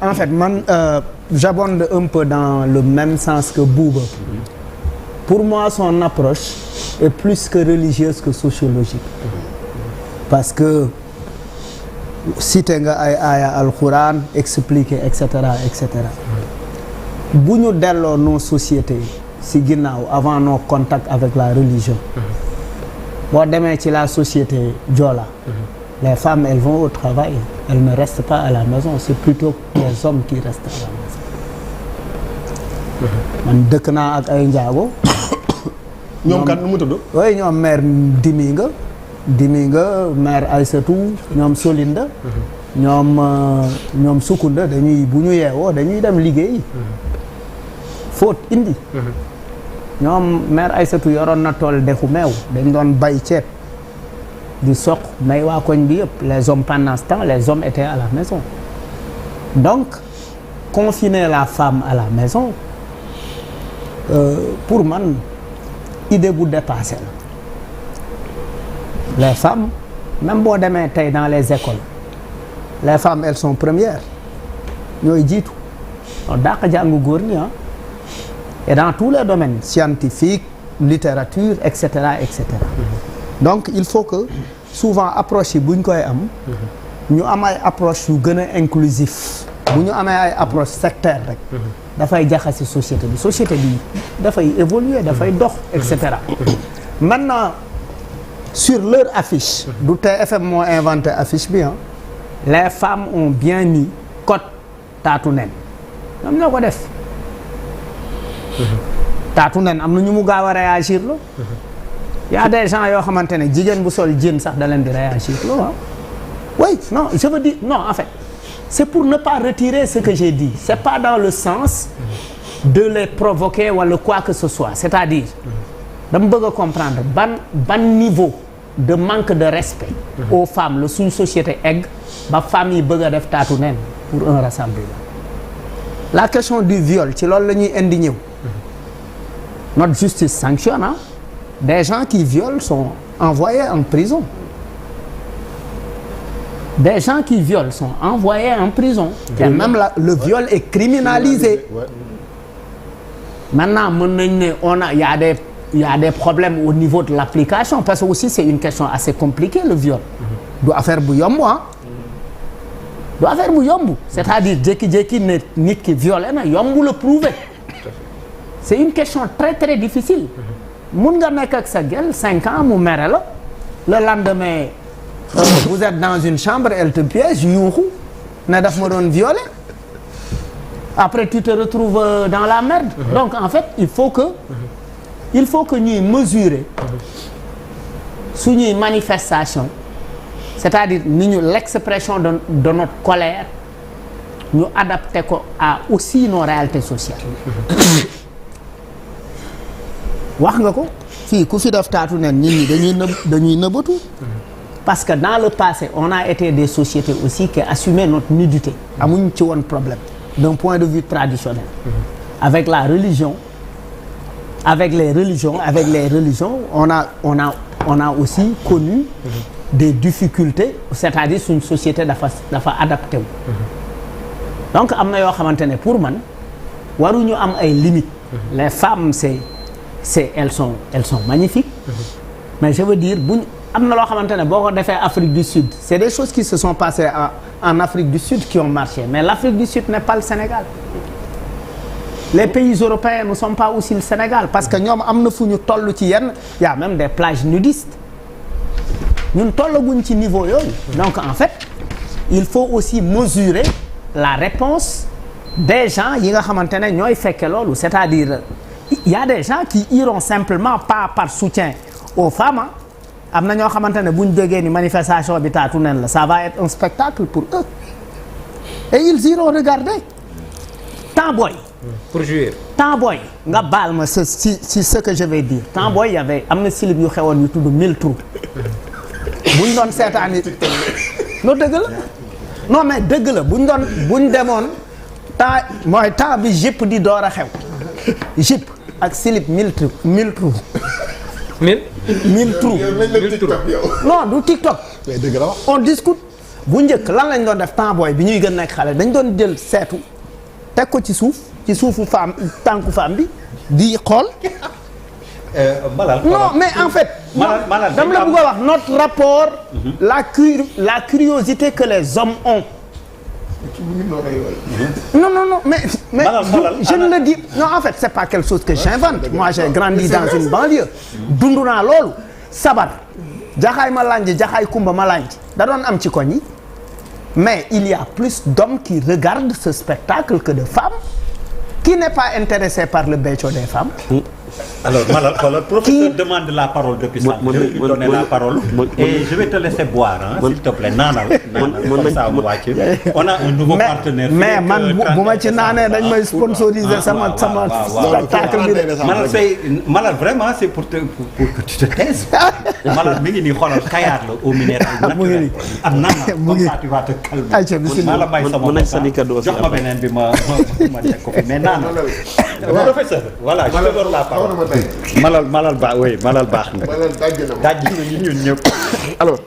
en fait man j'abonde un peu dans le même sens que Bouba. Pour moi son approche est plus que religieuse que sociologique. Parce que cité nga ay aaya alxuraan expliquer et cetera et cetera. Bu ñu delloo nos sociétés ci ginnaaw avant nos contacts avec la religion. boo demee ci la société Joola. Les femmes elles vont au travail, elles ne restent pas à la maison, c'est plutôt les hommes qui restent à la maison. man dëkk naa ak ay njaago. ñoom kat nu mu tudd. oui ñoom mère Diminga mère Aïssatou ñoom Solinda. ñoom Sukunda dañuy bu ñu yeewoo dañuy dem liggéey. fóot indi. ñoom mère Aïssatou yoroon na tool dexu meew dañ doon bay ceeb. di soq may waa koñ bi yëpp les hommes pendant ce temps les hommes étaient à la maison donc confiner la femme à la maison pour man idée bu dépassé la les femmes même boo demee tey dans les écoles les femmes elles sont premières ñooy jiitu donc dàq jàngu góor ñi et dans tous les domaines scientifiques littérature et cetera et cetera. Donc il faut que souvent approche yi bu ñu koy am ñu am ay approche yu gën a inclusif bu ñu amee ay approche sectaire rek dafay jaxasi société bi dafay évoluer dafay dox et cetera. Maintenant sur leur affiche du TFM moo inventé affiche bi les femmes ont bien mis code taatu nen ñoom ñoo ko def taatu nen am na ñu mu gaaw a réagir lo y a des gens yoo xamante ne jigéen bu sol jean sax da leen di réagir loolu oui non je veux dire non en fait c'est pour ne pas retirer ce que j'ai dit c'est pas dans le sens de les provoquer wala quoi que ce soit c'est-à-dire dama bëgg a comprendre ban niveau de manque de respect aux femmes la suñ société egg ba femmes yi bëgg a def taatu neen pour un rassemblement la question du viol ci loolu la ñuy indi ñëw notre justice sanctionne des gens qui violent sont envoyés en prison. Des gens qui violent sont envoyés en prison. Et même le viol est criminalisé. Maintenant, il y a des problèmes au niveau de l'application parce que aussi c'est une question assez compliquée le viol. Du affaire bu yomb du affaire bu yomb. C'est-à-dire jékki-jékki ne nit ki violé na yomb le prouver. C'est une question très très difficile. mun nga nekk ak sa gel 5 ans mu mere la le lendemain vous êtes dans une chambre elle te piège yuuxu ne daf ma doon violer après tu te retrouves dans la merde. Donc en fait il faut que ñuy mesurer suñuy manifestation c'est-à-dire ni ñu l'expression de notre colère ñu adapté ko à aussi nos réalités sociales. wax nga ko fii ku fi def taatu nen nit ñi dañuy nëbbatu parce que dans le passé on a été des sociétés aussi qui assumaient notre nudité amuñ ci woon problème d'un point de vue traditionnel avec la religion avec les religions on a aussi connu des difficultés c'est-à-dire suñ société dafa adapté wu donc am na yoo xamante ne pour man waruñu am ay limites les femmes elles sont magnifiques mais je veux dire buñ am na loo xamante ne boo ko defee Afrique du Sud c'est des choses qui se sont passées en Afrique du Sud qui ont marché mais l'Afrique du Sud n'est pas le Sénégal les pays européens ne sont pas aussi le Sénégal parce que ñoom am na fu ñu toll ci yenn y a même des plages nudistes ñun tollaguñ ci niveau yooyu donc en fait il faut aussi mesurer la réponse des gens yi nga xamante ne ñooy fekke loolu c'est-à-dire il y a des gens qui iront simplement pas par soutien aux femmes am na ñoo xamante ne bu ñu déggee ni manifestation bi taatu nen la ça va être un spectacle pour eux et ils iront regarder temps booy. pour jouir. temps booy nga baal ma si ce que je vais dire temps booy y avait am na slip yu xewoon yu tudd 1000 trous bu ñu doon seetaan it non dëgg la non mais dëgg la bu ñu demoon temps mooy temps bi jip di door a xew jip ak slip 1000 trous 1000 trous. 1000 trous non du TikTok. mais dëgg la wax. on discute bu njëkk lan lañ doon def temps booy bi ñuy gën nekk xale dañ doon jël seetu teg ko ci suufu femme tànku femme bi di xool. Malal non mais en fait. Malal dama la bëgg a wax notre rapport. la curiosité que les hommes ont. non mais je ne le dis non en fait c'est pas quelque chose que j'invente moi j'ai grandi dans une banlieue dund naa loolu sabar jaxaay ma lanj jaxaay kumba ma lanj da doon am ci koñ yi mais il y a plus d'hommes qui regardent ce spectacle que de femmes qui n'est pas intéressé par le bécco des femmes. Alors Malal, professeur demande la parole depuis ça. Je vais lui donner la parole et je vais te laisser boire, s'il te plaît. Nanal, comme ça on a un nouveau partenaire. Mais man bu ma ci naanee dañ may sponsoriser sama spectacle bi. Malal vraiment c'est pour que tu te taises. Malal mi ngi nii xoolal kayaar la au minéral naturel. Am naan comme ça tu vas te calmer. Malal may sama jox ma beneen bi ma teg ko fi mais naanal. Professeur, voilà, je te donne la parole. Malal baax na. Malal daj na ñun ñëpp. Alors